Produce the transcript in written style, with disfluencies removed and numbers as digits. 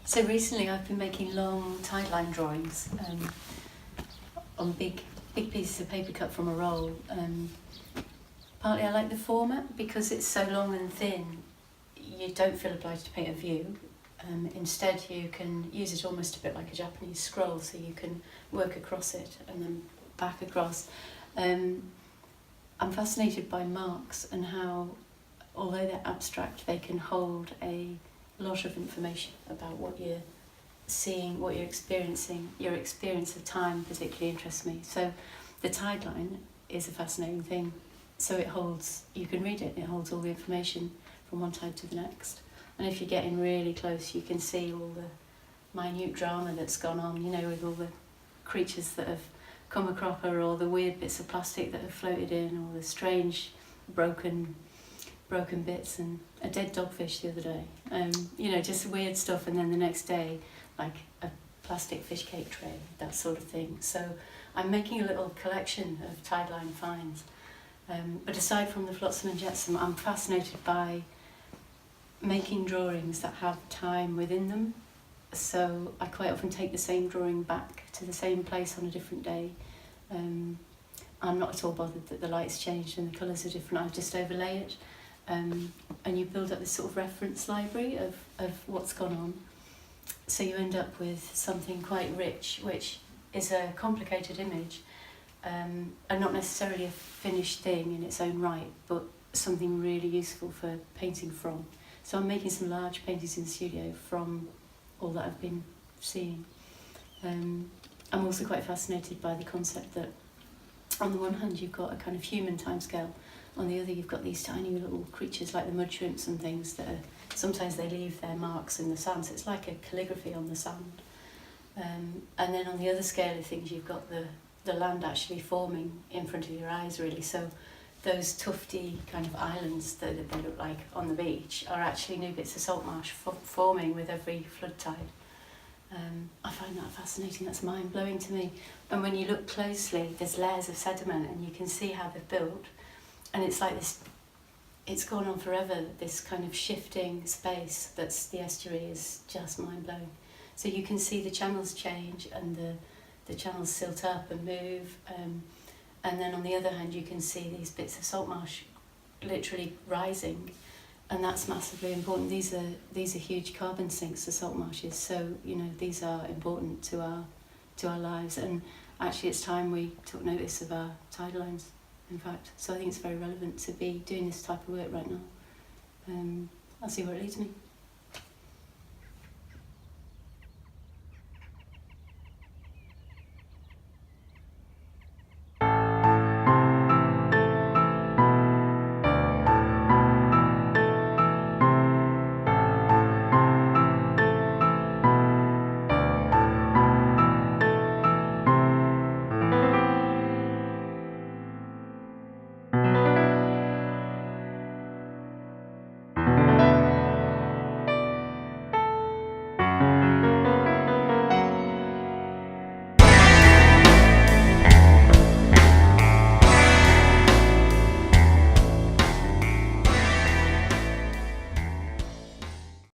So recently I've been making long tide line drawings on big pieces of paper cut from a roll. Partly I like the format because it's so long and thin, you don't feel obliged to paint a view. Instead you can use it almost a bit like a Japanese scroll, so you can work across it and then back across. I'm fascinated by marks and how, although they're abstract, they can hold a lot of information about what you're seeing, what you're experiencing. Your experience of time particularly interests me. So the tide line is a fascinating thing. So it holds, you can read it, it holds all the information from one tide to the next. And if you get in really close, you can see all the minute drama that's gone on, you know, with all the creatures that have come a cropper, or the weird bits of plastic that have floated in, or the strange broken bits, and a dead dogfish the other day. You know, just weird stuff, and then the next day, like a plastic fish cake tray, that sort of thing. So I'm making a little collection of tide line finds. But aside from the flotsam and jetsam, I'm fascinated by making drawings that have time within them. So I quite often take the same drawing back to the same place on a different day. I'm not at all bothered that the light's changed and the colours are different, I just overlay it. And you build up this sort of reference library of what's gone on. So you end up with something quite rich, which is a complicated image, and not necessarily a finished thing in its own right, but something really useful for painting from. So I'm making some large paintings in the studio from all that I've been seeing. I'm also quite fascinated by the concept that on the one hand you've got a kind of human timescale, on the other you've got these tiny little creatures like the mud shrimps and things that are, sometimes they leave their marks in the sand, so it's like a calligraphy on the sand. And then on the other scale of things you've got the land actually forming in front of your eyes, really. So those tufty kind of islands that they look like on the beach are actually new bits of salt marsh forming with every flood tide. I find that fascinating, that's mind-blowing to me. And when you look closely, there's layers of sediment and you can see how they're built. And it's like this, it's gone on forever, this kind of shifting space that's the estuary is just mind-blowing. So you can see the channels change and the channels silt up and move. And then on the other hand, you can see these bits of salt marsh literally rising. And that's massively important. These are huge carbon sinks, the salt marshes. So, you know, these are important to our lives. And actually it's time we took notice of our tide lines, in fact. So I think it's very relevant to be doing this type of work right now. I'll see where it leads me.